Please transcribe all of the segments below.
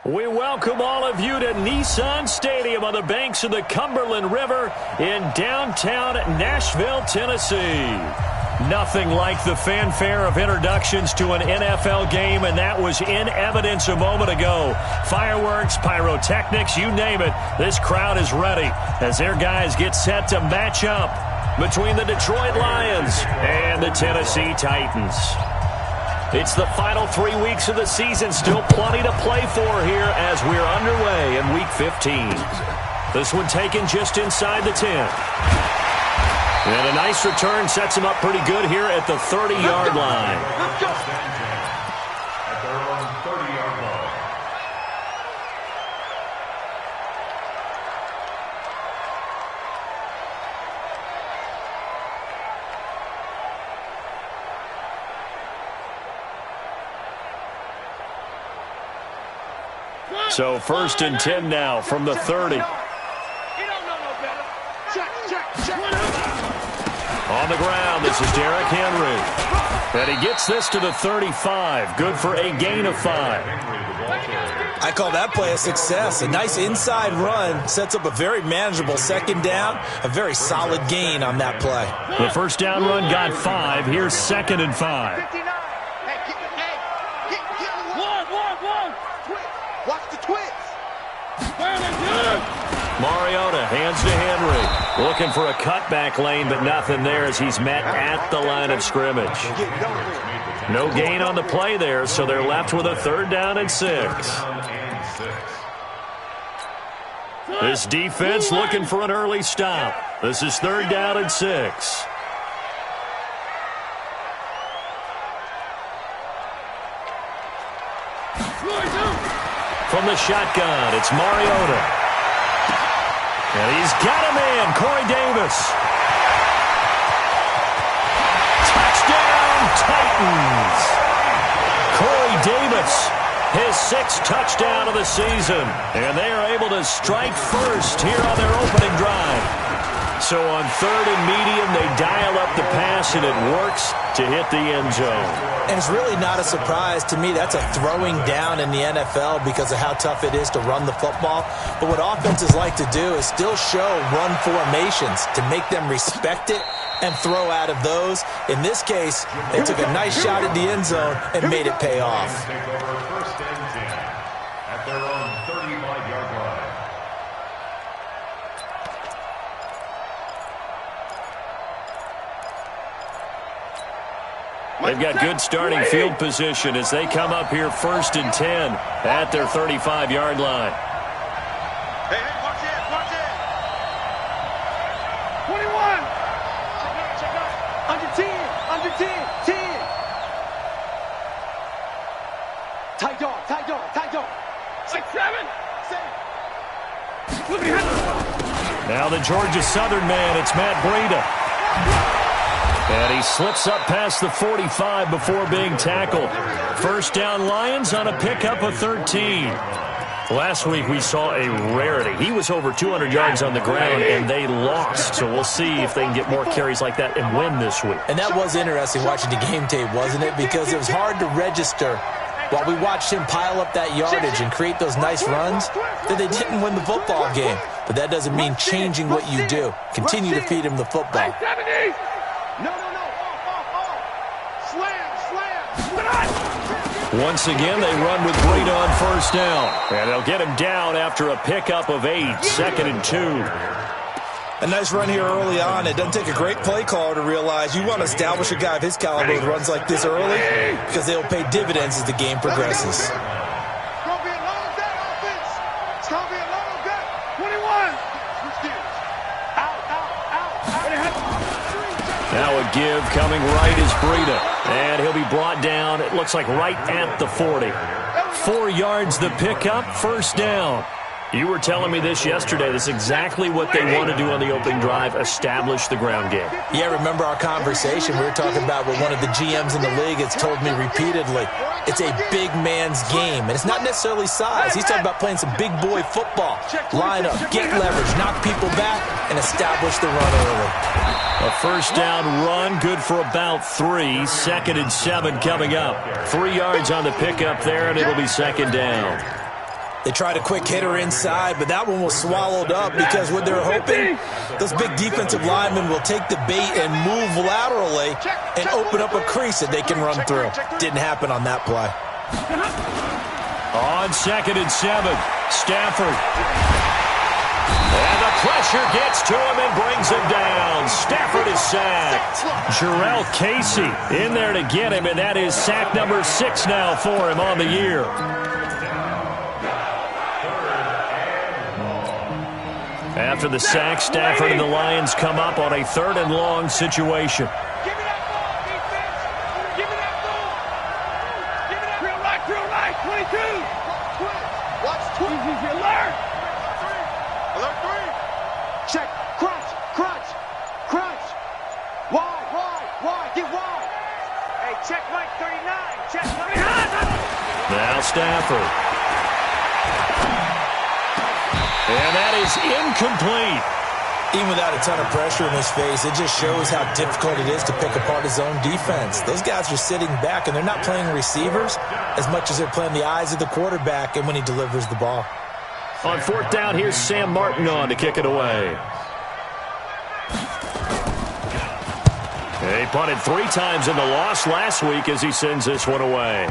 We welcome all of you to Nissan Stadium on the banks of the Cumberland River in downtown Nashville, Tennessee. Nothing like the fanfare of introductions to an NFL game, and that was in evidence a moment ago. Fireworks, pyrotechnics, you name it, this crowd is ready as their guys get set to match up between the Detroit Lions and the Tennessee Titans. It's the final 3 weeks of the season, still plenty to play for here as we're underway in Week 15. This one taken just inside the 10. And a nice return sets him up pretty good here at the 30-yard line. At their own 30-yard line. So 1st and 10 now from the 30. On the ground, this is Derrick Henry. And he gets this to the 35. Good for a gain of 5. I call that play a success. A nice inside run sets up a very manageable second down. A very solid gain on that play. The first down run got 5. Here's 2nd and 5. Watch the twits. Mariota hands to Henry. Looking for a cutback lane, but nothing there as he's met at the line of scrimmage. No gain on the play there, so they're left with a 3rd down and 6. This defense looking for an early stop. This is 3rd down and 6. From the shotgun, it's Mariota. And he's got a man, Corey Davis. Touchdown, Titans. Corey Davis, his 6th touchdown of the season. And they are able to strike first here on their opening drive. So on 3rd and medium, they dial up the pass, and it works to hit the end zone. And it's really not a surprise to me. That's a throwing down in the NFL because of how tough it is to run the football. But what offenses like to do is still show run formations to make them respect it and throw out of those. In this case, they took a nice shot at the end zone and made it pay off. Take over 1st and 10 at their own 35-yard line. They've got good starting field position as they come up here 1st and 10 at their 35-yard line. Hey, watch it, watch it. 21. Check out. Under 10, under 10, 10. Tight dog, tight dog, tight dog. 6, 7. 7. Now the Georgia Southern man, it's Matt Breida. And he slips up past the 45 before being tackled. 1st down Lions on a pickup of 13. Last week we saw a rarity. He was over 200 yards on the ground, and they lost. So we'll see if they can get more carries like that and win this week. And that was interesting watching the game tape, wasn't it? Because it was hard to register while we watched him pile up that yardage and create those nice runs that they didn't win the football game. But that doesn't mean changing what you do. Continue to feed him the football. No. Slam. Once again, they run with Breida on 1st down. And they'll get him down after a pickup of 8, 2nd and 2. A nice run here early on. It doesn't take a great play caller to realize you want to establish a guy of his caliber with runs like this early because they'll pay dividends as the game progresses. Now a give coming right is Breida. And he'll be brought down, it looks like right at the 40. 4 yards the pickup, 1st down. You were telling me this yesterday. This is exactly what they want to do on the opening drive, establish the ground game. Yeah, remember our conversation? We were talking about what one of the GMs in the league has told me repeatedly. It's a big man's game, and it's not necessarily size. He's talking about playing some big boy football. Line up, get leverage, knock people back, and establish the run early. A 1st down run, good for about 3. 2nd and 7 coming up. 3 yards on the pickup there, and it'll be 2nd down. They tried a quick hitter inside, but that one was swallowed up because what they're hoping, those big defensive linemen will take the bait and move laterally and open up a crease that they can run through. Didn't happen on that play. On 2nd and 7, Stafford. And the pressure gets to him and brings him down. Stafford is sacked. Jarrell Casey in there to get him, and that is sack number 6 now for him on the year. After the sack, Stafford and the Lions come up on a 3rd and long situation. Give me that ball, defense. Give me that ball. Give me that real right. 22. Watch 20. Alert. Alert 3. Check. Crunch. Wide. Get wide. Hey, check Mike 39. Check. Now Stafford. And that is incomplete. Even without a ton of pressure in his face, it just shows how difficult it is to pick apart his own defense. Those guys are sitting back, and they're not playing receivers as much as they're playing the eyes of the quarterback and when he delivers the ball. On 4th down, here's Sam Martin on to kick it away. He punted 3 times in the loss last week as he sends this one away.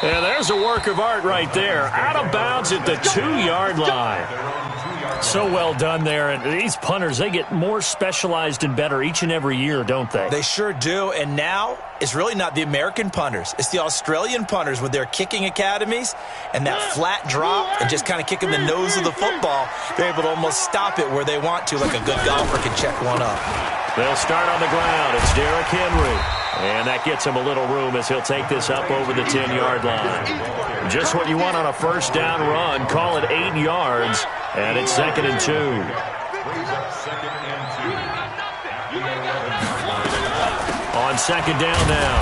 And there's a work of art right there. Out of bounds at the 2-yard line. So well done there. And these punters, they get more specialized and better each and every year, don't they? They sure do. And now it's really not the American punters. It's the Australian punters with their kicking academies and that flat drop and just kind of kicking the nose of the football. They're able to almost stop it where they want to, like a good golfer can check one up. They'll start on the ground. It's Derrick Henry. And that gets him a little room as he'll take this up over the 10-yard line. Just what you want on a 1st down run. Call it 8 yards. And it's 2nd and 2. On 2nd down now,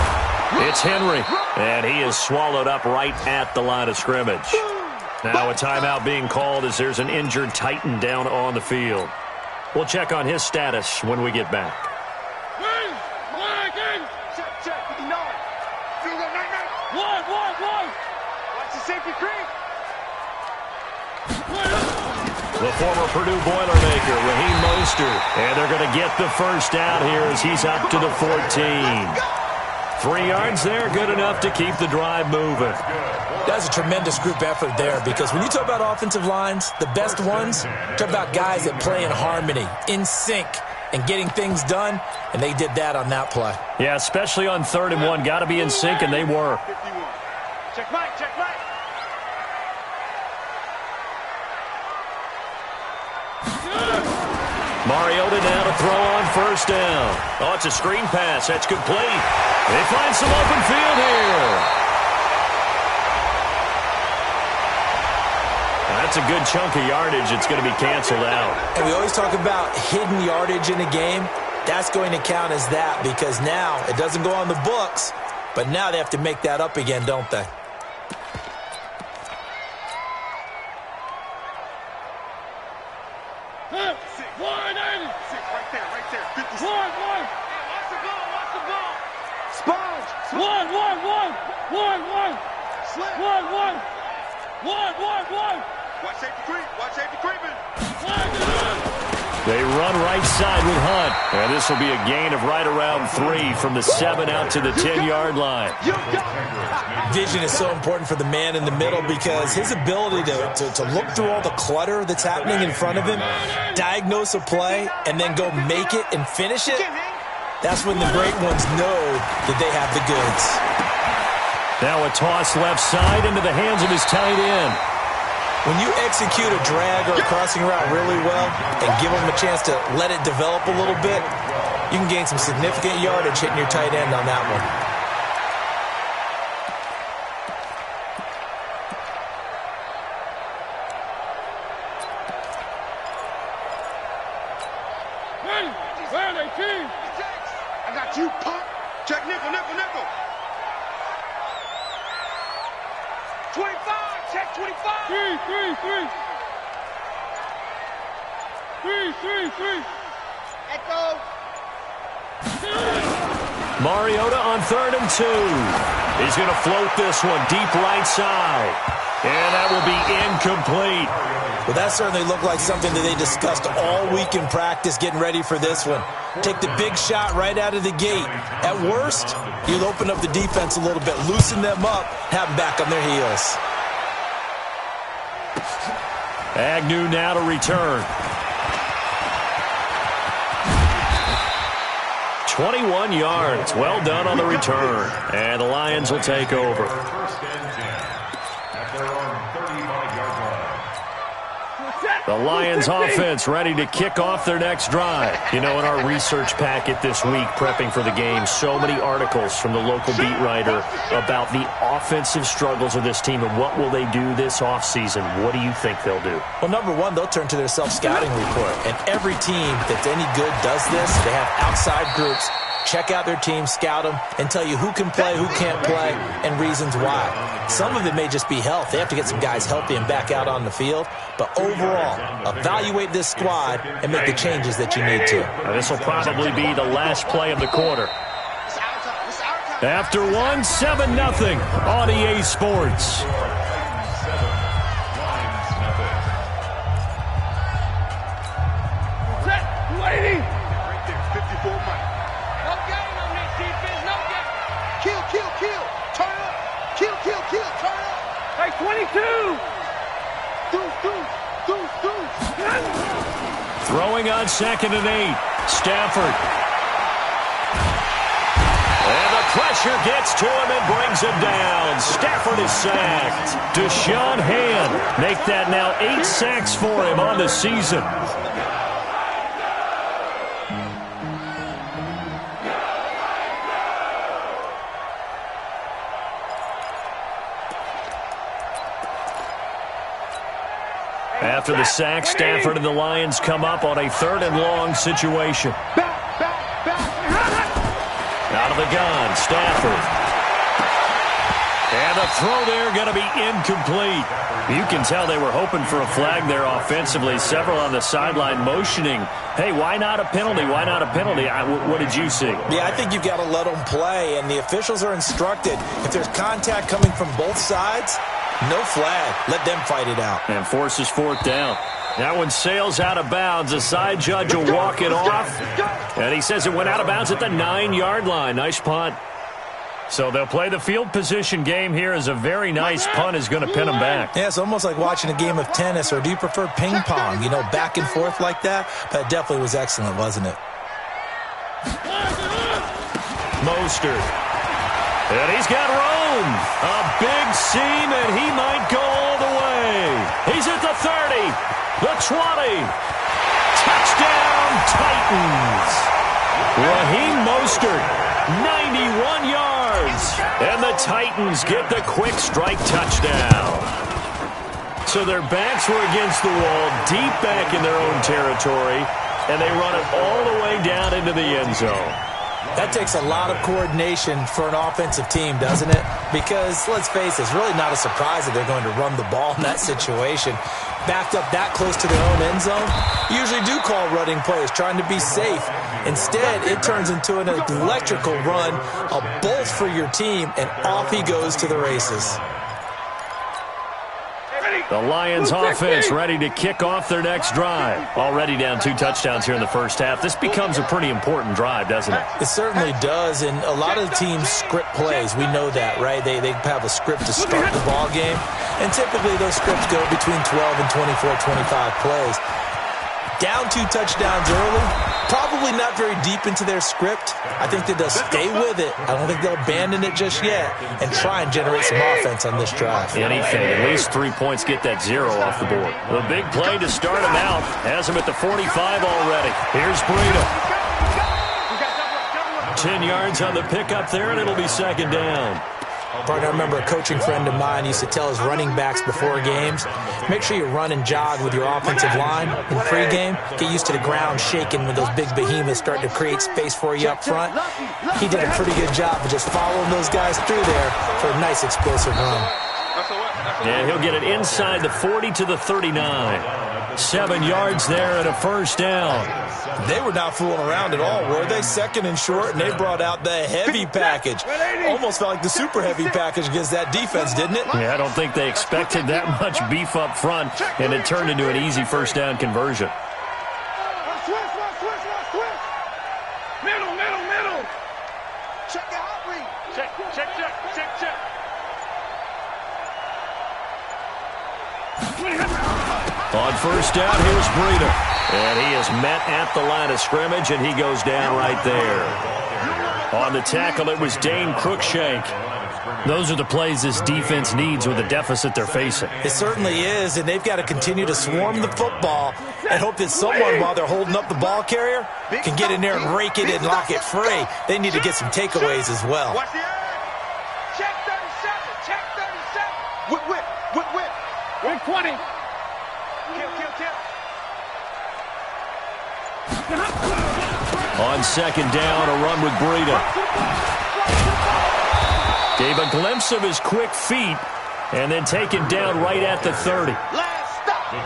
it's Henry. And he is swallowed up right at the line of scrimmage. Now a timeout being called as there's an injured Titan down on the field. We'll check on his status when we get back. Check. 59. One. Watch the safety creep. The former Purdue Boilermaker, Raheem Mostert. And they're going to get the 1st down here as he's up to the 14. 3 yards there, good enough to keep the drive moving. That's a tremendous group effort there because when you talk about offensive lines, the best ones, talk about guys that play in harmony, in sync, and getting things done, and they did that on that play. Yeah, especially on 3rd and 1. Got to be in sync, and they were. Check Mike. Mariota now to throw on 1st down. Oh, it's a screen pass. That's complete. They find some open field here. That's a good chunk of yardage. It's going to be canceled out. And we always talk about hidden yardage in a game. That's going to count as that because now it doesn't go on the books, but now they have to make that up again, don't they? Watch safety creeping. They run right side with Hunt. And this will be a gain of right around 3 from the 7 out to the 10-yard line. Vision is so important for the man in the middle because his ability to look through all the clutter that's happening in front of him, diagnose a play, and then go make it and finish it, that's when the great ones know that they have the goods. Now a toss left side into the hands of his tight end. When you execute a drag or a crossing route really well and give them a chance to let it develop a little bit, you can gain some significant yardage hitting your tight end on that one. Where are they, team? I got you, punk. Check nickel. 25, check 25. 3. Echo. Mariota on 3rd and 2. He's going to float this one deep right side. And that will be incomplete. Well, that certainly looked like something that they discussed all week in practice getting ready for this one. Take the big shot right out of the gate. At worst, you'll open up the defense a little bit, loosen them up, have them back on their heels. Agnew now to return. 21 yards. Well done on the return. And the Lions will take over. The Lions offense ready to kick off their next drive. You know, in our research packet this week, prepping for the game, so many articles from the local beat writer about the offensive struggles of this team and what will they do this offseason. What do you think they'll do? Well, number one, they'll turn to their self-scouting report. And every team that's any good does this. They have outside groups. Check out their team, scout them, and tell you who can play, who can't play, and reasons why. Some of it may just be health. They have to get some guys healthy and back out on the field. But overall, evaluate this squad and make the changes that you need to. Now, this will probably be the last play of the quarter. After one, 7-0 on EA Sports. Lady! 54 Mike. No game on this defense, no game. Kill, kill, kill. Turn up. Kill, kill, kill. Turn up. Hey, 22. Deuce, deuce, deuce, deuce. Throwing on 2nd and 8. Stafford. And the pressure gets to him and brings him down. Stafford is sacked. Deshaun Hand make that now 8 sacks for him on the season. After the sack, Stafford and the Lions come up on a 3rd and long situation. Out of the gun, Stafford. And the throw there going to be incomplete. You can tell they were hoping for a flag there offensively. Several on the sideline motioning, hey, why not a penalty? Why not a penalty? What did you see? Yeah, I think you've got to let them play, and the officials are instructed. If there's contact coming from both sides, no flag. Let them fight it out. And forces 4th down. That one sails out of bounds. The side judge will walk it off. And he says it went out of bounds at the 9-yard line. Nice punt. So they'll play the field position game here as a very nice punt is going to pin them back. Yeah, it's almost like watching a game of tennis, or do you prefer ping pong? You know, back and forth like that? That definitely was excellent, wasn't it? Mostert. And he's got room. A big seam, and he might go all the way. He's at the 30, the 20. Touchdown, Titans. Raheem Mostert, 91 yards. And the Titans get the quick strike touchdown. So their backs were against the wall, deep back in their own territory, and they run it all the way down into the end zone. That takes a lot of coordination for an offensive team, doesn't it? Because, let's face it, it's really not a surprise that they're going to run the ball in that situation. Backed up that close to their own end zone, usually do call running plays, trying to be safe. Instead, it turns into an electrical run, a bolt for your team, and off he goes to the races. The Lions offense ready to kick off their next drive. Already down 2 touchdowns here in the first half. This becomes a pretty important drive, doesn't it? It certainly does, and a lot of the teams script plays. We know that, right? They have a script to start the ball game, and typically those scripts go between 12 and 24, 25 plays. Down 2 touchdowns early, probably not very deep into their script. I think that they'll stay with it. I don't think they'll abandon it just yet and try and generate some offense on this drive. Anything, at least 3 points, get that 0 off the board. The big play to start him out has him at the 45 already. Here's Breida. 10 yards on the pickup there, and it'll be 2nd down. Partner, I remember a coaching friend of mine used to tell his running backs before games, make sure you run and jog with your offensive line in pregame. Get used to the ground shaking when those big behemoths start to create space for you up front. He did a pretty good job of just following those guys through there for a nice explosive run. And he'll get it inside the 40 to the 39. 7 yards there and a first down. They were not fooling around at all, were they? Second and short, and they brought out the heavy package. Almost felt like the super heavy package against that defense, didn't it? Yeah, I don't think they expected that much beef up front, and it turned into an easy first down conversion. Middle. Check the hot read. Check. On first down, here's Breida. And he is met at the line of scrimmage, and he goes down right there. On the tackle, it was Dane Cruikshank. Those are the plays this defense needs with the deficit they're facing. It certainly is, and they've got to continue to swarm the football and hope that someone, while they're holding up the ball carrier, can get in there and rake it and lock it free. They need to get some takeaways as well. Watch the edge. Check 37. Check 37. Whip. 120. Kill. On second down, a run with Breida. Gave a glimpse of his quick feet and then taken down right at the 30.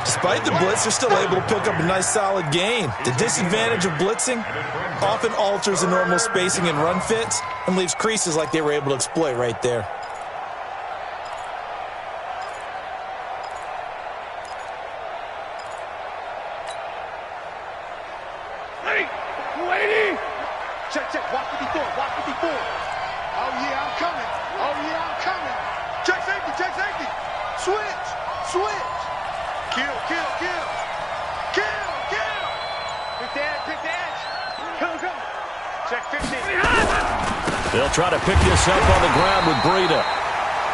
Despite the blitz, they're still able to pick up a nice solid gain. The disadvantage of blitzing often alters the normal spacing and run fits and leaves creases like they were able to exploit right there. Check. Watch 54. Oh, yeah, I'm coming. Check safety. Switch. Kill. Pick the edge. Come. Check 50. They'll try to pick this up on the ground with Breida.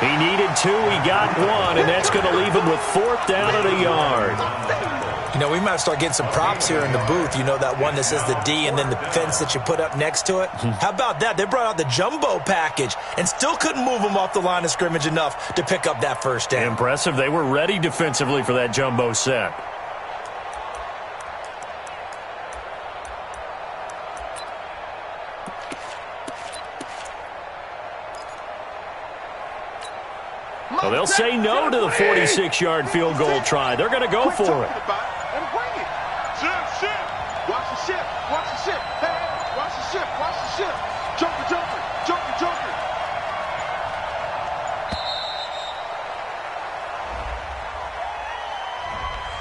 He needed 2, he got 1, and that's going to leave him with 4th down and a yard. You know, we might start getting some props here in the booth. You know, that one that says the D and then the fence that you put up next to it? How about that? They brought out the jumbo package and still couldn't move them off the line of scrimmage enough to pick up that first down. Impressive. They were ready defensively for that jumbo set. Well, they'll say no to the 46-yard field goal try. They're going to go for it. Watch the ship. Hey, watch the ship. Jumper.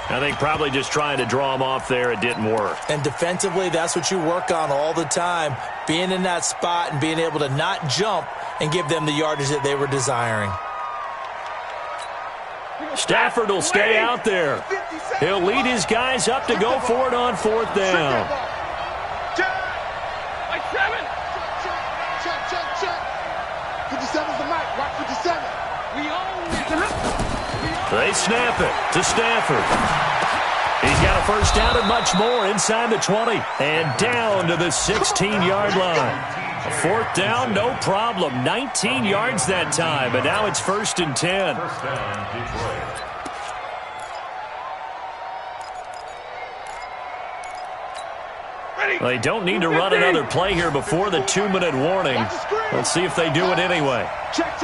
I think probably just trying to draw him off there, it didn't work. And defensively, that's what you work on all the time. Being in that spot and being able to not jump and give them the yardage that they were desiring. Stafford will stay out there. He'll lead his guys up to go for it on 4th down. Like 7. Check. 57's the mic. Watch 57. We own it. They snap it to Stafford. He's got a first down and much more inside the 20 and down to the 16-yard line. 4th down, no problem. 19 yards that time, but now it's 1st and 10. First down, Detroit. They don't need to run another play here before the 2-minute warning. Let's see if they do it anyway. Check.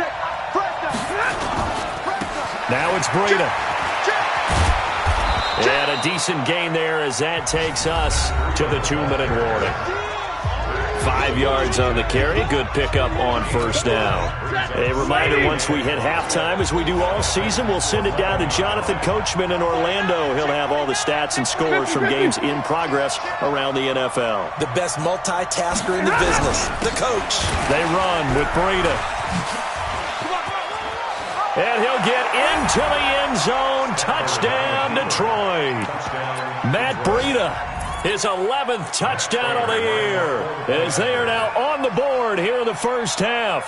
Now it's Breida. And a decent gain there as that takes us to the 2-minute warning. 5 yards on the carry. Good pickup on first down. A reminder, once we hit halftime, as we do all season, we'll send it down to Jonathan Coachman in Orlando. He'll have all the stats and scores from games in progress around the NFL. The best multitasker in the business, the coach. They run with Breida. And he'll get into the end zone. Touchdown, Detroit. Matt Breida. His 11th touchdown of the year, as they are now on the board here in the first half.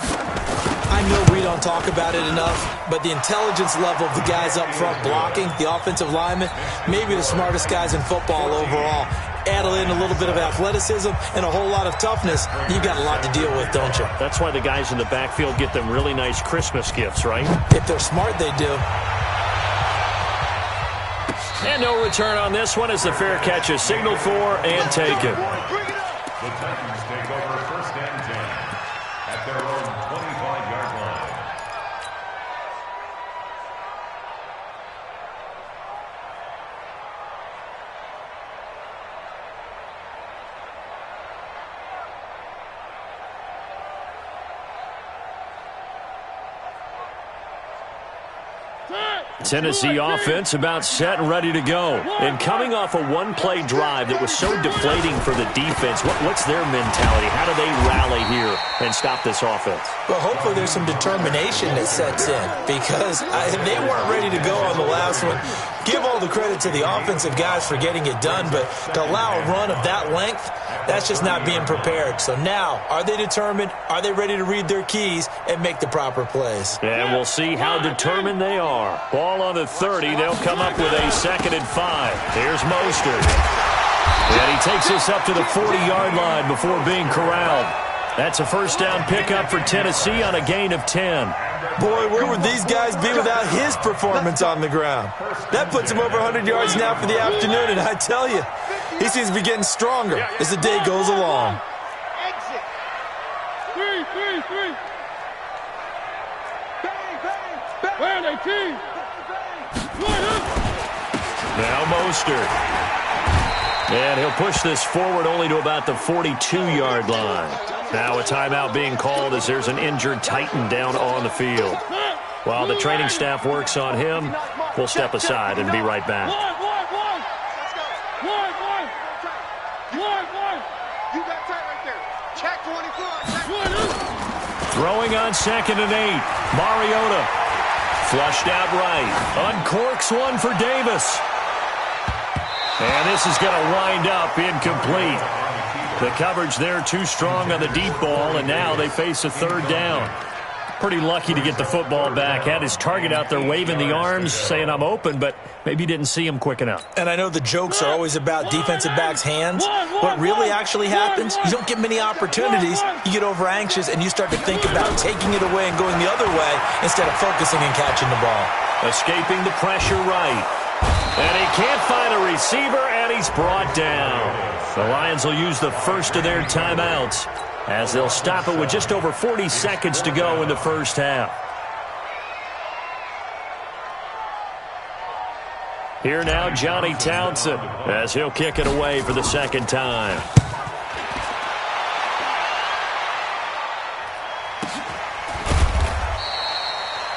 I know we don't talk about it enough, but the intelligence level of the guys up front blocking, the offensive linemen, maybe the smartest guys in football overall. Add in a little bit of athleticism and a whole lot of toughness, you've got a lot to deal with, don't you? That's why the guys in the backfield get them really nice Christmas gifts, right? If they're smart, they do. And no return on this one as the fair catch is signaled for and taken. The Titans take over 1st and 10 at their own 25-yard line. Tennessee offense about set and ready to go. And coming off a one-play drive that was so deflating for the defense, what's their mentality? How do they rally here and stop this offense? Well, hopefully there's some determination that sets in because they weren't ready to go on the last one. Give all the credit to the offensive guys for getting it done, but to allow a run of that length, that's just not being prepared. So now, are they determined? Are they ready to read their keys and make the proper plays? And we'll see how determined they are. Ball on the 30. They'll come up with a 2nd and 5. Here's Mostert. And he takes us up to the 40-yard line before being corralled. That's a first down pickup for Tennessee on a gain of 10. Boy, where would these guys be without his performance on the ground? That puts him over 100 yards now for the afternoon, and I tell you, he seems to be getting stronger as the day goes along. Exit. Three. Bang. Where are they, team? Now Mostert. And he'll push this forward only to about the 42-yard line. Now a timeout being called as there's an injured Titan down on the field. While the training staff works on him, we'll step aside and be right back. You got tight right there. Check 24. Throwing on 2nd and 8. Mariota. Flushed out right. Uncorks one for Davis. And this is going to wind up incomplete. The coverage there too strong on the deep ball, and now they face a 3rd down. Pretty lucky to get the football back. Had his target out there waving the arms, saying I'm open, but maybe didn't see him quick enough. And I know the jokes are always about defensive backs' hands. What really actually happens, you don't get many opportunities. You get over anxious, and you start to think about taking it away and going the other way instead of focusing and catching the ball. Escaping the pressure right. And he can't find a receiver, and he's brought down. The Lions will use the first of their timeouts as they'll stop it with just over 40 seconds to go in the first half. Here now, Johnny Townsend, as he'll kick it away for the 2nd time.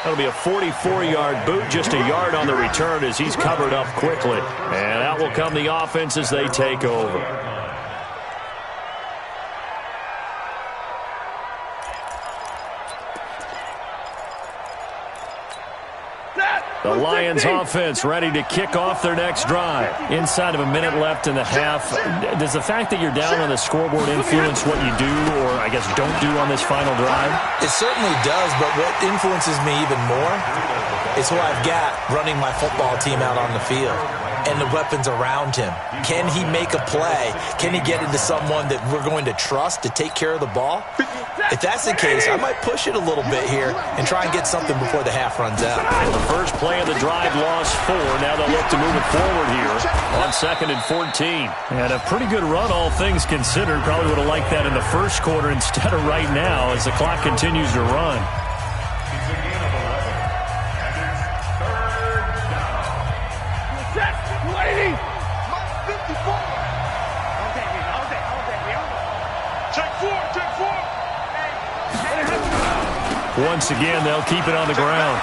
That'll be a 44-yard boot, just a yard on the return as he's covered up quickly. And out will come the offense as they take over. The Lions offense ready to kick off their next drive. Inside of a minute left in the half. Does the fact that you're down on the scoreboard influence what you do, or I guess don't do on this final drive? It certainly does, but what influences me even more is who I've got running my football team out on the field and the weapons around him. Can he make a play? Can he get into someone that we're going to trust to take care of the ball? If that's the case, I might push it a little bit here and try and get something before the half runs out. The first play of the drive lost 4. Now they'll look to move it forward here on 2nd and 14. And a pretty good run, all things considered. Probably would have liked that in the first quarter instead of right now as the clock continues to run. Once again, they'll keep it on the ground.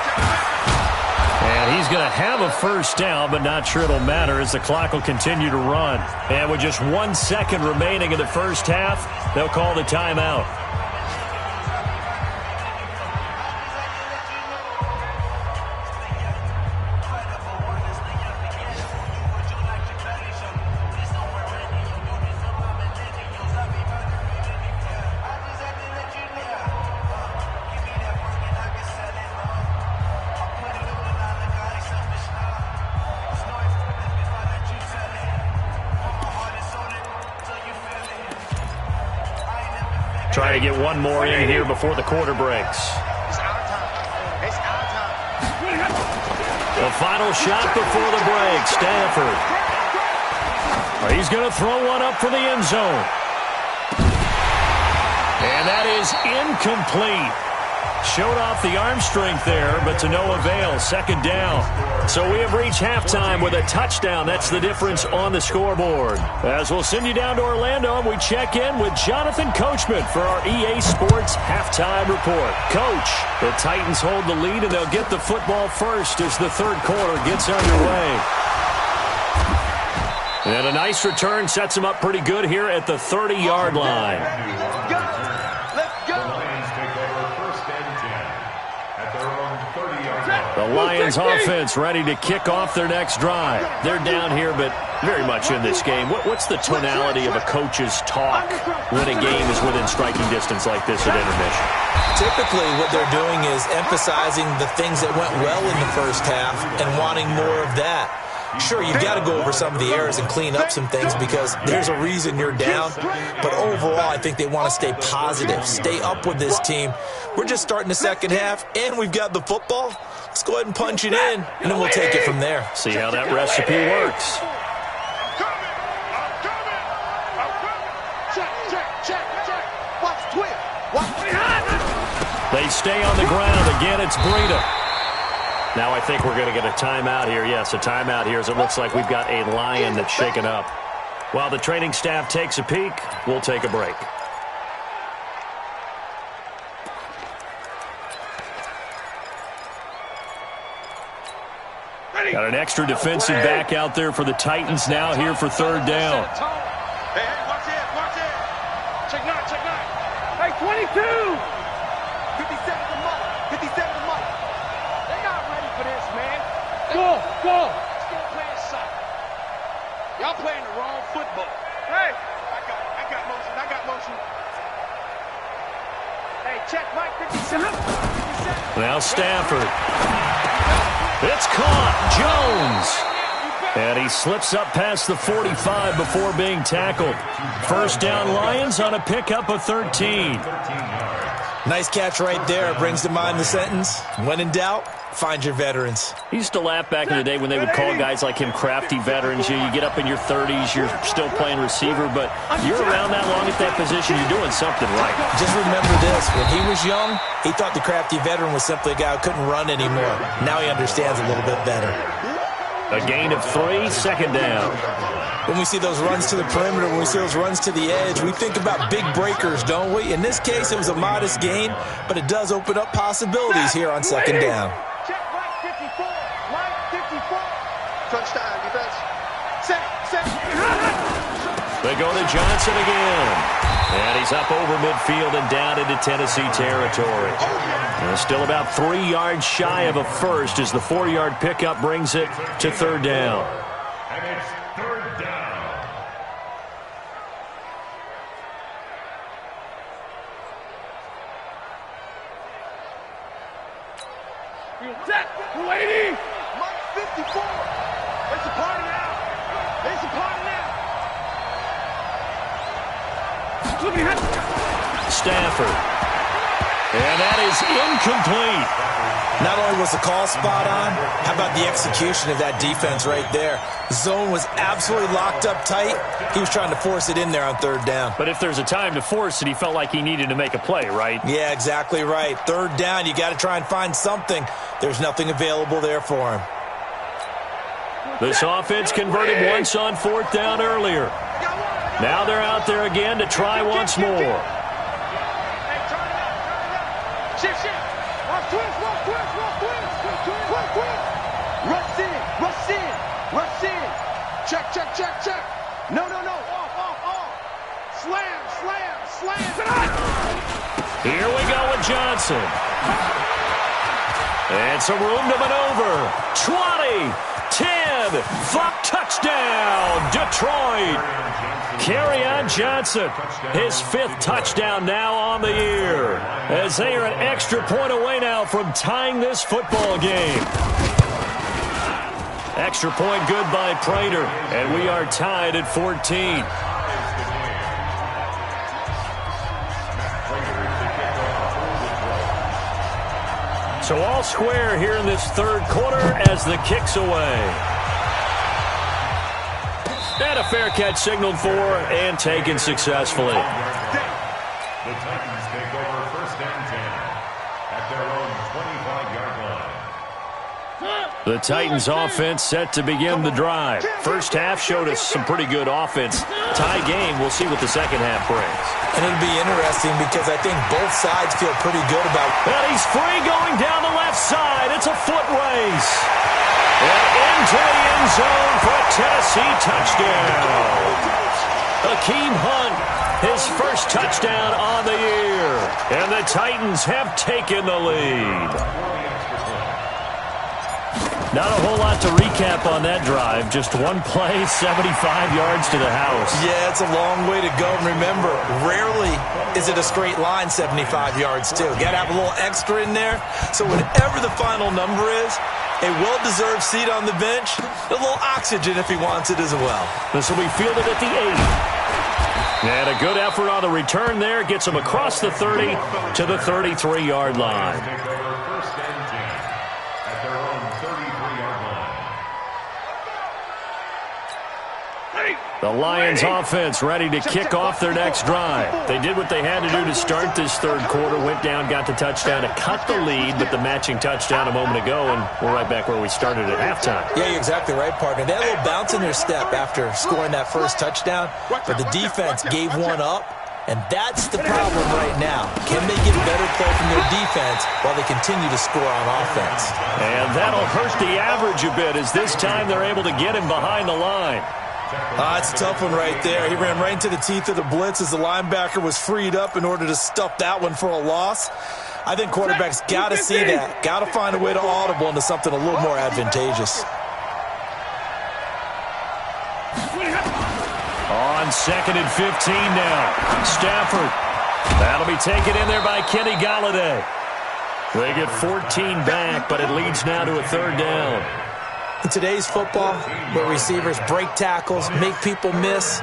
And he's going to have a first down, but not sure it'll matter as the clock will continue to run. And with just 1 second remaining in the first half, they'll call the timeout. Trying to get one more in here before the quarter breaks. It's our time. It's our time. The final shot before the break. Stanford. He's going to throw one up for the end zone. And that is incomplete. Showed off the arm strength there, but to no avail. Second down. So we have reached halftime with a touchdown. That's the difference on the scoreboard. As we'll send you down to Orlando, and we check in with Jonathan Coachman for our EA Sports Halftime Report. Coach, the Titans hold the lead, and they'll get the football first as the third quarter gets underway. And a nice return sets them up pretty good here at the 30-yard line. The Lions offense ready to kick off their next drive. They're down here, but very much in this game. What's the tonality of a coach's talk when a game is within striking distance like this at intermission? Typically, what they're doing is emphasizing the things that went well in the first half and wanting more of that. Sure, you've got to go over some of the errors and clean up some things because there's a reason you're down. But overall, I think they want to stay positive, stay up with this team. We're just starting the second half, and we've got the football. Let's go ahead and punch it in, and then we'll take it from there. See how that recipe works. They stay on the ground. Again, it's Breida. Now I think we're going to get a timeout here. Yes, a timeout here as it looks like we've got a Lion that's shaken up. While the training staff takes a peek, we'll take a break. Got an extra defensive back out there for the Titans now here for third down. Hey, watch it. Check nine. Hey, 22. 57 to Mike. They're not ready for this, man. Go. Still playing soccer. Y'all playing the wrong football. Hey, I got motion. Hey, check Mike 57. Now Stafford. It's caught. Jones. And he slips up past the 45 before being tackled. First down Lions on a pickup of 13. Nice catch right there. Brings to mind the sentence, when in doubt, find your veterans. He used to laugh back in the day when they would call guys like him crafty veterans. You get up in your 30s, you're still playing receiver, but you're around that long at that position, you're doing something right. Just remember this. When he was young, he thought the crafty veteran was simply a guy who couldn't run anymore. Now he understands a little bit better. A gain of 3, second down. When we see those runs to the perimeter, when we see those runs to the edge, we think about big breakers, don't we? In this case, it was a modest gain, but it does open up possibilities here on second down. Check right 54. Touchdown, defense. Set. They go to Johnson again. And he's up over midfield and down into Tennessee territory. And still about 3 yards shy of a first as the 4-yard pickup brings it to third down. And it's third down. Set. 280. Mike 54. It's a party now. Stafford. And that is incomplete. Not only was the call spot on, how about the execution of that defense right there? The zone was absolutely locked up tight. He was trying to force it in there on third down. But if there's a time to force it, he felt like he needed to make a play, right? Yeah, exactly right. Third down, you got to try and find something. There's nothing available there for him. This offense converted once on fourth down earlier. Now they're out there again to try once more. Hey, turn it out. Shift. Watch twist. Rush in. Check. No. Off. Slam. Here we go with Johnson. And some room to maneuver. 20, 10, touchdown, Detroit. Kerryon Johnson, his 5th touchdown now on the year, as they are an extra point away now from tying this football game. Extra point good by Prater, and we are tied at 14. So all square here in this third quarter as the kick's away. And a fair catch signaled for and taken successfully. The Titans take over first and 10 at The Titans offense set to begin the drive. First half showed us some pretty good offense. Tie game, we'll see what the second half brings. And it'll be interesting because I think both sides feel pretty good about it. And he's free going down the left side. It's a foot race. And into the end zone for a Tennessee touchdown. Akeem Hunt, his first touchdown on the year. And the Titans have taken the lead. Not a whole lot to recap on that drive. Just one play, 75 yards to the house. Yeah, it's a long way to go. And remember, rarely is it a straight line 75 yards, too. Got to have a little extra in there. So whatever the final number is, a well-deserved seat on the bench, a little oxygen if he wants it as well. This will be fielded at the 8. And a good effort on the return there. Gets him across the 30 to the 33-yard line. The Lions offense ready to kick off their next drive. They did what they had to do to start this third quarter. Went down, got the touchdown to cut the lead, but the matching touchdown a moment ago, and we're right back where we started at halftime. Yeah, you're exactly right, partner. They had a little bounce in their step after scoring that first touchdown, but the defense gave one up, and that's the problem right now. Can they get better play from their defense while they continue to score on offense? And that'll hurt the average a bit as this time they're able to get him behind the line. It's a tough one right there. He ran right into the teeth of the blitz as the linebacker was freed up in order to stuff that one for a loss. I think quarterbacks got to see that. Got to find a way to audible into something a little more advantageous. On 2nd and 15 now. Stafford. That'll be taken in there by Kenny Golladay. They get 14 back, but it leads now to a third down. In today's football, where receivers break tackles, make people miss,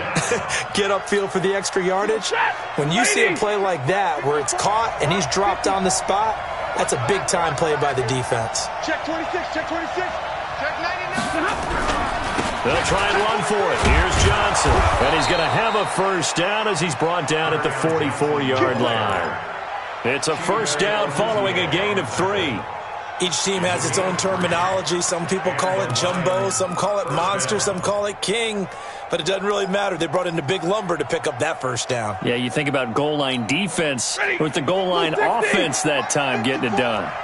get upfield for the extra yardage, when you see a play like that where it's caught and he's dropped on the spot, that's a big-time play by the defense. Check 26, check 26, check 99. They'll try and run for it. Here's Johnson, and he's going to have a first down as he's brought down at the 44-yard line. It's a first down following a gain of 3. Each team has its own terminology. Some people call it jumbo, some call it monster, some call it king. But it doesn't really matter. They brought in the big lumber to pick up that first down. Yeah, you think about goal line defense with the goal line offense that time getting it done. I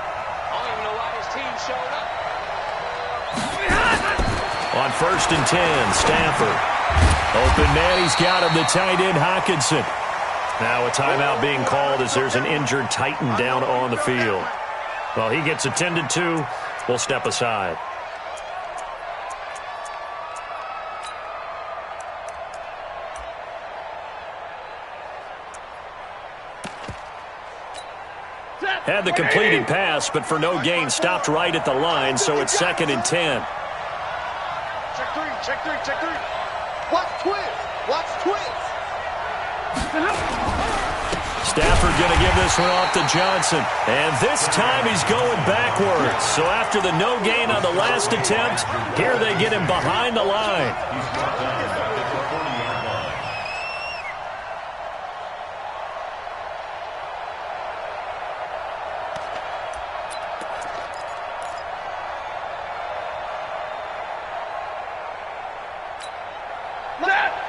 don't even know why this team showed up. On 1st and 10, Stafford. Open man, he's got him, the tight end, Hockenson. Now a timeout being called as there's an injured Titan down on the field. Well, he gets attended to. We'll step aside. Had the completed pass, but for no gain, stopped right at the line, so it's 2nd and 10. Check 3, check 3, check 3. Watch twist, watch twist. Stafford going to give this one off to Johnson. And this time he's going backwards. So after the no gain on the last attempt, here they get him behind the line.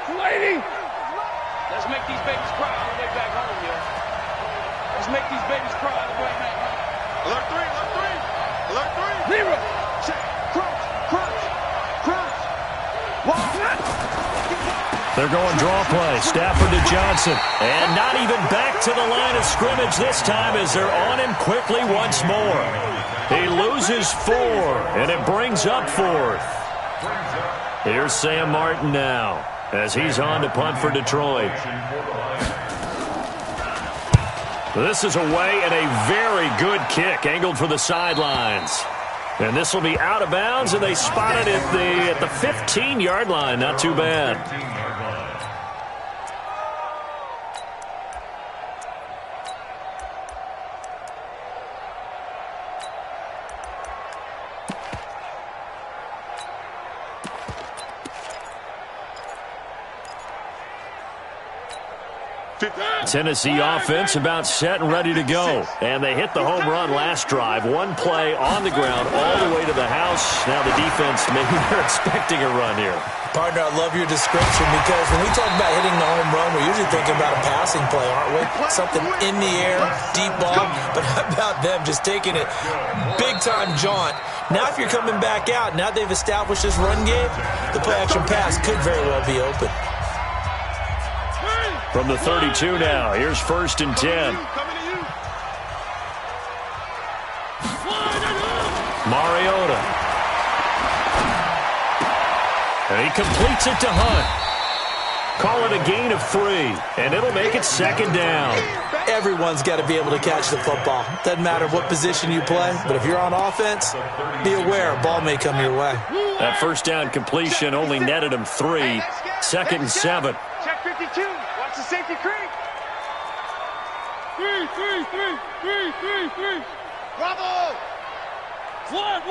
Lady! Let's make these babies cry all the way back home, yo. Let's make these babies cry all the way back home. Alert 3, alert 3, alert 3. Zero. Check, crunch, crunch, crunch. Walk. They're going draw play. Stafford to Johnson. And not even back to the line of scrimmage this time as they're on him quickly once more. He loses 4, and it brings up 4th. Here's Sam Martin now as he's on to punt for Detroit. This is away and a very good kick angled for the sidelines. And this will be out of bounds, and they spot it at the 15-yard line. Not too bad. Tennessee offense about set and ready to go. And they hit the home run last drive. One play on the ground all the way to the house. Now the defense, maybe they're expecting a run here. Partner, I love your description because when we talk about hitting the home run, we're usually thinking about a passing play, aren't we? Something in the air, deep ball. But how about them just taking it big-time jaunt? Now if you're coming back out, now they've established this run game, the play-action pass could very well be open. From the 32 now, here's 1st and 10. Mariota. And he completes it to Hunt. Call it a gain of 3, and it'll make it 2nd down. Everyone's got to be able to catch the football. Doesn't matter what position you play, but if you're on offense, be aware a ball may come your way. That 1st down completion only netted him 3. 2nd and 7. Check 52. Watch the safety creep. 3. Bravo. One.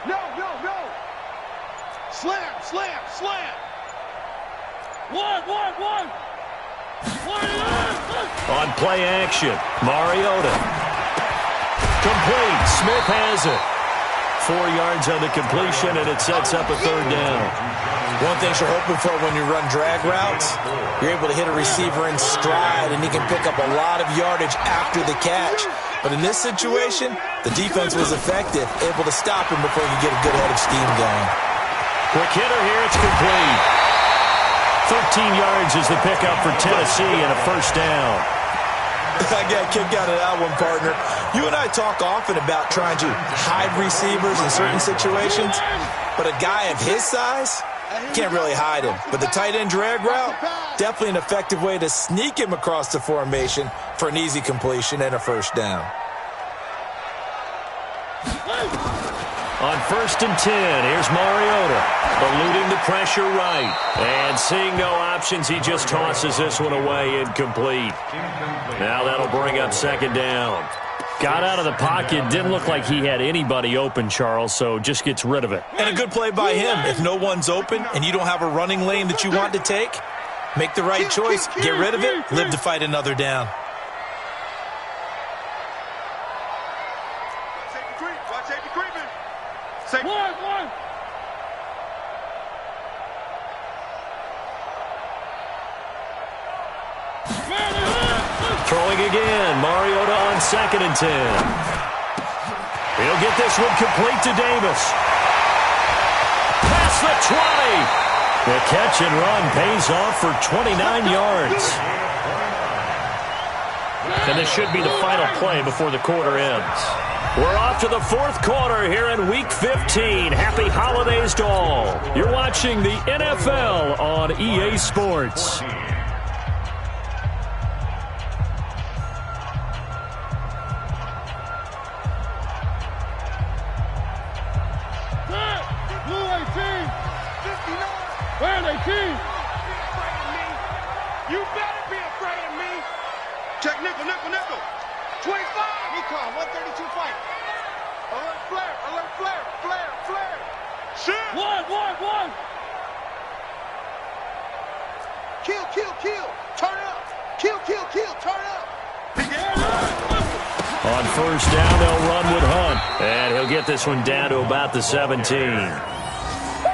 No. Slam. One. On play action, Mariota. Complete. Smith has it. 4 yards on the completion, and it sets up a 3rd down. One thing you're hoping for when you run drag routes, you're able to hit a receiver in stride, and he can pick up a lot of yardage after the catch. But in this situation, the defense was effective, able to stop him before he could get a good head of steam going. Quick hitter here, it's complete. 13 yards is the pickup for Tennessee and a 1st down. I got a kick out of that one, partner. You and I talk often about trying to hide receivers in certain situations, but a guy of his size can't really hide him. But the tight end drag route, definitely an effective way to sneak him across the formation for an easy completion and a 1st down. On 1st and 10, here's Mariota, eluding the pressure right. And seeing no options, he just tosses this one away, incomplete. Now that'll bring up 2nd down. Got out of the pocket, didn't look like he had anybody open, Charles, so just gets rid of it. And a good play by him. If no one's open and you don't have a running lane that you want to take, make the right choice, get rid of it, live to fight another down. One. Throwing again, Mariota on 2nd and 10. He'll get this one complete to Davis. Past the 20. The catch and run pays off for 29 yards. And this should be the final play before the quarter ends. We're off to the 4th quarter here in Week 15. Happy holidays to all. You're watching the NFL on EA Sports. Where are they, team? You better be afraid of me. Check nickel. 25. He called 132 fight. Alert flare. Shit. One. Kill. Turn up. Kill. Turn up. On 1st down, they'll run with Hunt. And he'll get this one down to about the 17.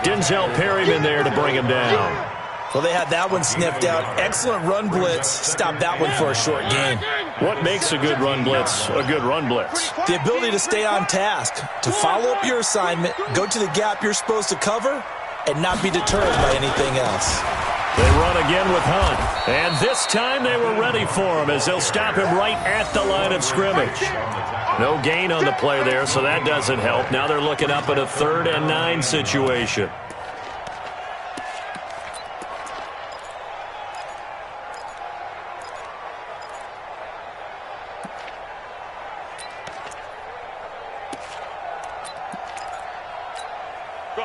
Denzel Perryman there to bring him down. Well, they had that one sniffed out. Excellent run blitz. Stopped that one for a short gain. What makes a good run blitz a good run blitz? The ability to stay on task, to follow up your assignment, go to the gap you're supposed to cover, and not be deterred by anything else. They run again with Hunt. And this time they were ready for him as they'll stop him right at the line of scrimmage. No gain on the play there, so that doesn't help. Now they're looking up at a 3rd and 9 situation.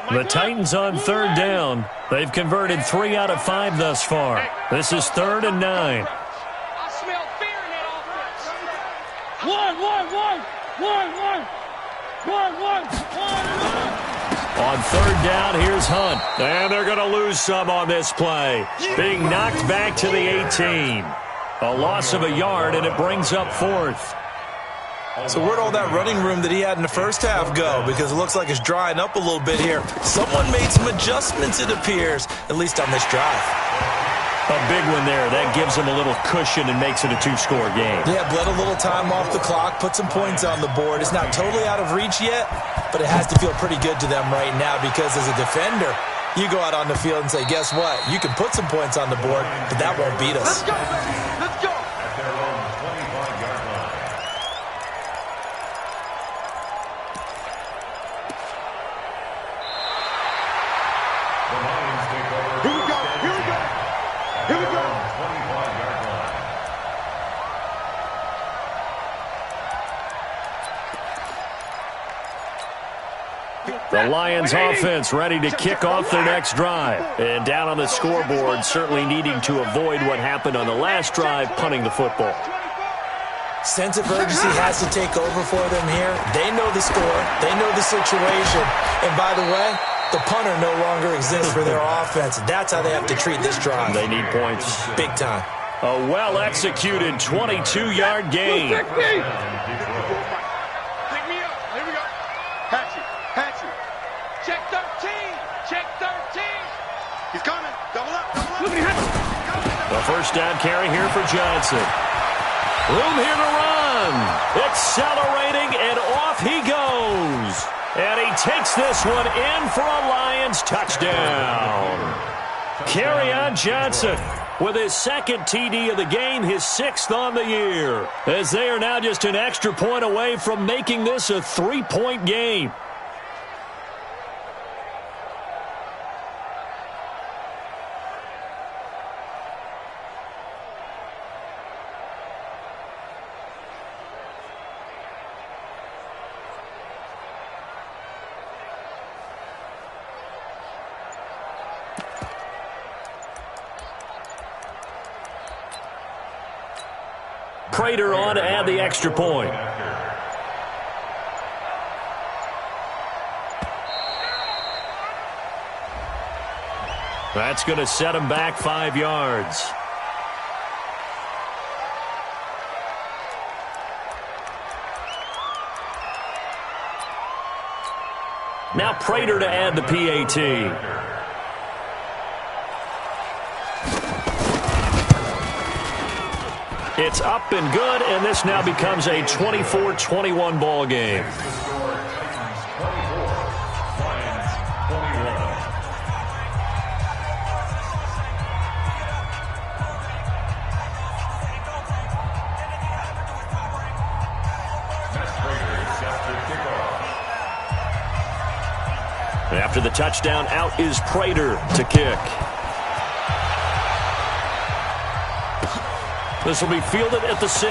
The Titans on 3rd down. They've converted 3 out of 5 thus far. This is 3rd and 9. I smell fear in that offense. One. On third down, here's Hunt. And they're going to lose some on this play. Being knocked back to the 18. A loss of a yard, and it brings up fourth. So where'd all that running room that he had in the first half go? Because it looks like it's drying up a little bit here. Someone made some adjustments, it appears, at least on this drive. A big one there. That gives him a little cushion and makes it a two-score game. Yeah, bled a little time off the clock, put some points on the board. It's not totally out of reach yet, but it has to feel pretty good to them right now because as a defender, you go out on the field and say, guess what? You can put some points on the board, but that won't beat us. Let's go, baby. Let's go. At their own 25-yard line. The Lions take over. Here we go. Here we go. Here we go. 25-yard line. The Lions offense ready to kick off their next drive. And down on the scoreboard, certainly needing to avoid what happened on the last drive, punting the football. Sense of urgency has to take over for them here. They know the score. They know the situation. And by the way, the punter no longer exists for their offense. That's how they have to treat this drive. They need points. Big time. A well-executed 22-yard gain. Pick me up. Here we go. Patchy. Patchy. Check 13. Check 13. He's coming. Double up. Double up. The first down carry here for Johnson. Room here to run. Accelerating, and off he goes. And he takes this one in for a Lions touchdown. Kerryon Johnson with his second TD of the game, his sixth on the year, as they are now just an extra point away from making this a three-point game. Prater on to add the extra point. That's going to set him back 5 yards. Now Prater to add the PAT. It's up and good, and this now becomes a 24-21 ball game. After the touchdown, out is Prater to kick. This will be fielded at the 6.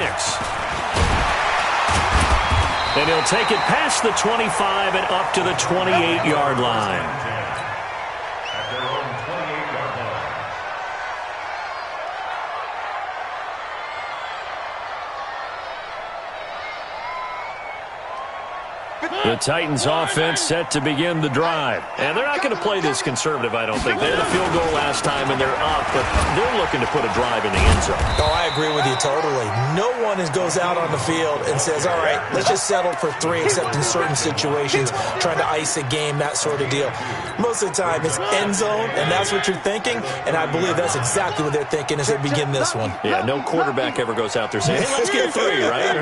And he'll take it past the 25 and up to the 28-yard line. At their own 28-yard line. The Titans offense set to begin the drive. And they're not going to play this conservative, I don't think. They had a field goal last time, and they're up, but they're looking to put a drive in the end zone. Oh, I agree with you totally. No one goes out on the field and says, all right, let's just settle for 3, except in certain situations, trying to ice a game, that sort of deal. Most of the time, it's end zone, and that's what you're thinking, and I believe that's exactly what they're thinking as they begin this one. Yeah, no quarterback ever goes out there saying, hey, let's get 3, right?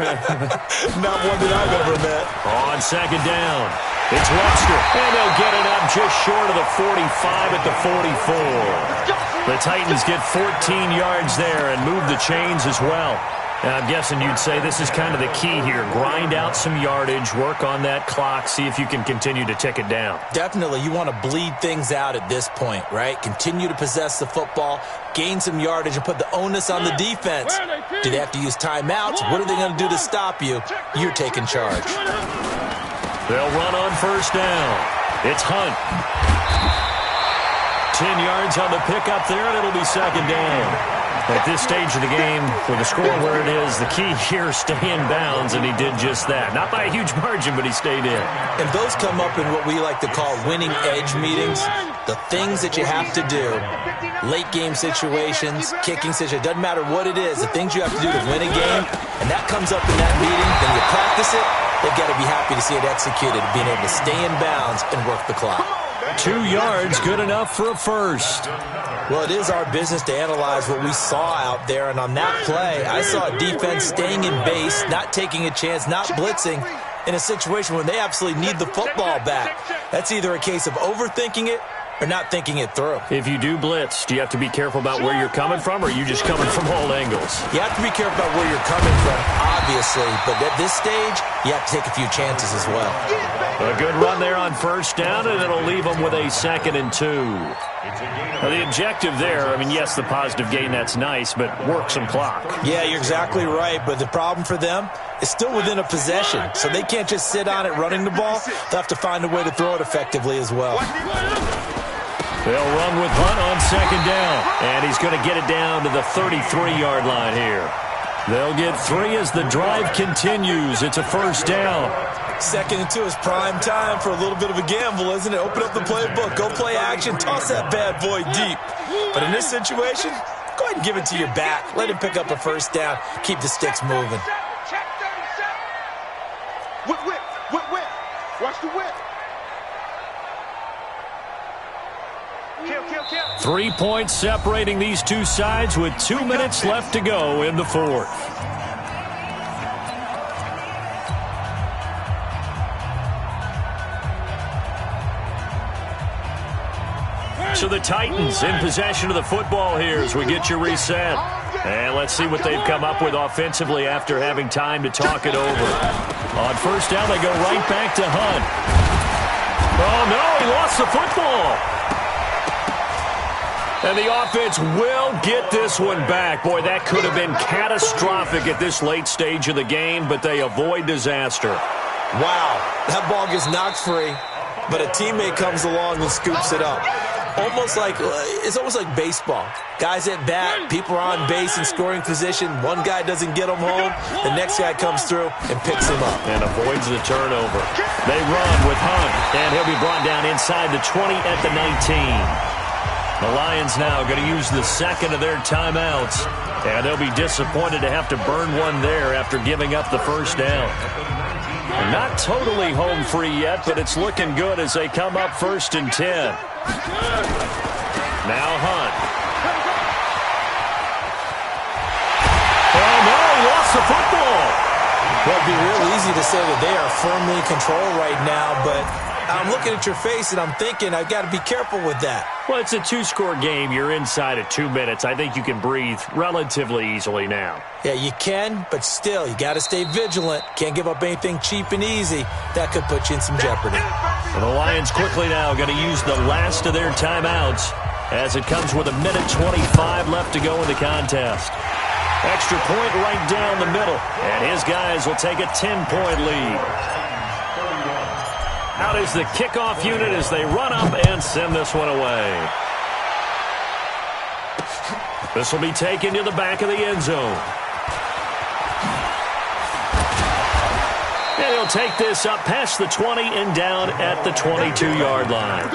Not one that I've ever met. On second down, it's Webster, and they'll get it up just short of the 45 at the 44. The Titans get 14 yards there and move the chains as well. Now, I'm guessing you'd say this is kind of the key here. Grind out some yardage, work on that clock, see if you can continue to tick it down. Definitely. You want to bleed things out at this point, right? Continue to possess the football, gain some yardage, and put the onus on the defense. Do they have to use timeouts? What are they going to do to stop you? You're taking charge. They'll run on first down. It's Hunt. 10 yards on the pickup there, and it'll be second down. At this stage of the game, with the score where it is, the key here is stay in bounds, and he did just that. Not by a huge margin, but he stayed in. And those come up in what we like to call winning edge meetings. The things that you have to do, late game situations, kicking situations, doesn't matter what it is, the things you have to do to win a game, and that comes up in that meeting, then you practice it, they've got to be happy to see it executed, being able to stay in bounds and work the clock. 2 yards, good enough for a first. Well, it is our business to analyze what we saw out there, and on that play, I saw a defense staying in base, not taking a chance, not blitzing, in a situation where they absolutely need the football back. That's either a case of overthinking it or not thinking it through. If you do blitz, do you have to be careful about where you're coming from, or are you just coming from all angles? You have to be careful about where you're coming from, obviously, but at this stage, you have to take a few chances as well. A good run there on first down, and it'll leave them with a 2nd and 2. Now, the objective there, I mean, yes, the positive gain, that's nice, but work some clock. Yeah, you're exactly right, but the problem for them is still within a possession, so they can't just sit on it running the ball. They'll have to find a way to throw it effectively as well. They'll run with Hunt on 2nd down, and he's going to get it down to the 33-yard line here. They'll get 3 as the drive continues. It's a first down. 2nd and 2 is prime time for a little bit of a gamble, isn't it? Open up the playbook, go play action, toss that bad boy deep. But in this situation, go ahead and give it to your back. Let him pick up a first down. Keep the sticks moving. Whip, whip, whip, whip. Watch the whip. Kill, kill, kill. 3 points separating these two sides with 2 minutes left to go in the fourth. So the Titans in possession of the football here as we get you reset. And let's see what they've come up with offensively after having time to talk it over. On first down, they go right back to Hunt. Oh, no, he lost the football. And the offense will get this one back. Boy, that could have been catastrophic at this late stage of the game, but they avoid disaster. Wow, that ball gets knocked free, but a teammate comes along and scoops it up. It's almost like baseball. Guys at bat, people are on base in scoring position. One guy doesn't get him home. The next guy comes through and picks him up. And avoids the turnover. They run with Hunt, and he'll be brought down inside the 20 at the 19. The Lions now going to use the 2nd of their timeouts, and they'll be disappointed to have to burn one there after giving up the first down. Not totally home free yet, but it's looking good as they come up 1st and 10. Now Hunt. Oh, no, he lost the football. Well, it'd be real easy to say that they are firmly in control right now, but I'm looking at your face and I'm thinking I've got to be careful with that. Well, it's a 2-score game. You're inside at 2 minutes. I think you can breathe relatively easily now. Yeah, you can, but still, you got to stay vigilant. Can't give up anything cheap and easy. That could put you in some jeopardy. And the Lions quickly now going to use the last of their timeouts as it comes with 1:25 left to go in the contest. Extra point right down the middle, and his guys will take a 10-point lead. Out is the kickoff unit as they run up and send this one away. This will be taken to the back of the end zone. And he'll take this up past the 20 and down at the 22-yard line.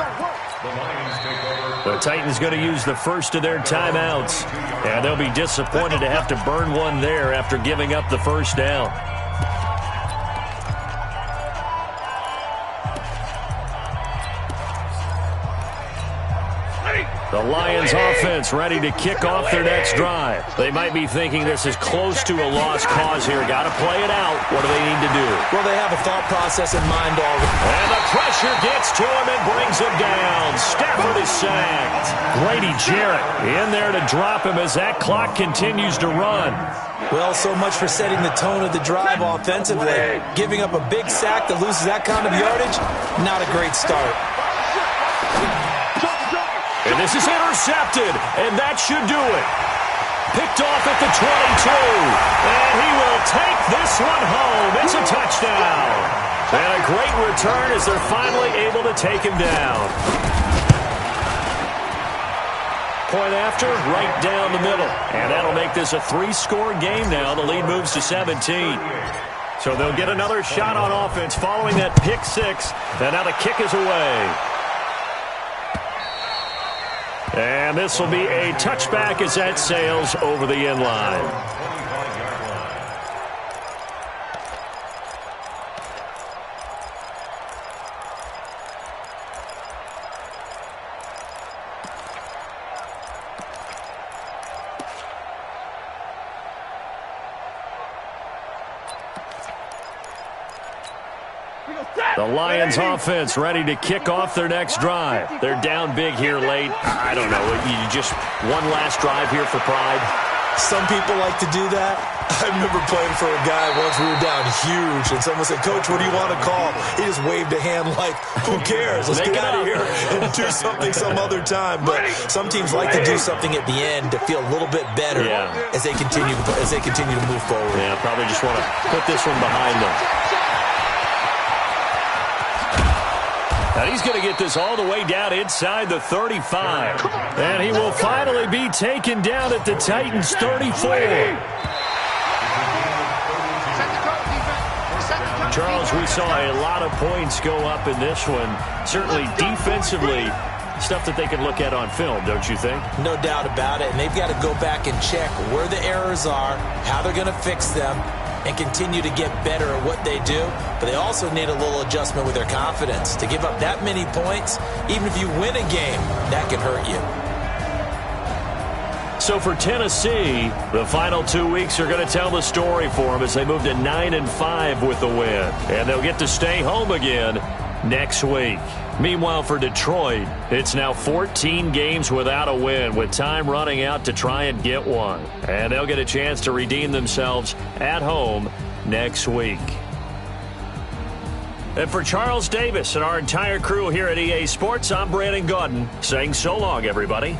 The Titans going to use the first of their timeouts, and they'll be disappointed to have to burn one there after giving up the first down. The Lions offense ready to kick off their next drive. They might be thinking this is close to a lost cause here. Got to play it out. What do they need to do? Well, they have a thought process in mind already. And the pressure gets to him and brings him down. Stafford is sacked. Grady Jarrett in there to drop him as that clock continues to run. Well, so much for setting the tone of the drive offensively. Giving up a big sack that loses that kind of yardage, not a great start. And this is intercepted, and that should do it. Picked off at the 22, and he will take this one home. It's a touchdown. And a great return as they're finally able to take him down. Point after, right down the middle. And that'll make this a 3-score game now. The lead moves to 17. So they'll get another shot on offense following that pick six. And now the kick is away. And this will be a touchback as that sails over the end line. The Lions offense ready to kick off their next drive. They're down big here late. I don't know. You just one last drive here for pride. Some people like to do that. I remember playing for a guy once. We were down huge, and someone said, "Coach, what do you want to call?" He just waved a hand like, "Who cares? Let's get out of here and do something some other time." But some teams like to do something at the end to feel a little bit better as they continue to move forward. Yeah, probably just want to put this one behind them. And he's going to get this all the way down inside the 35. And he will finally be taken down at the Titans' 34. Charles, we saw a lot of points go up in this one. Certainly defensively, stuff that they can look at on film, don't you think? No doubt about it. And they've got to go back and check where the errors are, how they're going to fix them, and continue to get better at what they do. But they also need a little adjustment with their confidence. To give up that many points, even if you win a game, that can hurt you. So for Tennessee, the final 2 weeks are going to tell the story for them as they move to 9-5 with the win. And they'll get to stay home again next week. Meanwhile, for Detroit, it's now 14 games without a win, with time running out to try and get one. And they'll get a chance to redeem themselves at home next week. And for Charles Davis and our entire crew here at EA Sports, I'm Brandon Gaudin saying so long, everybody.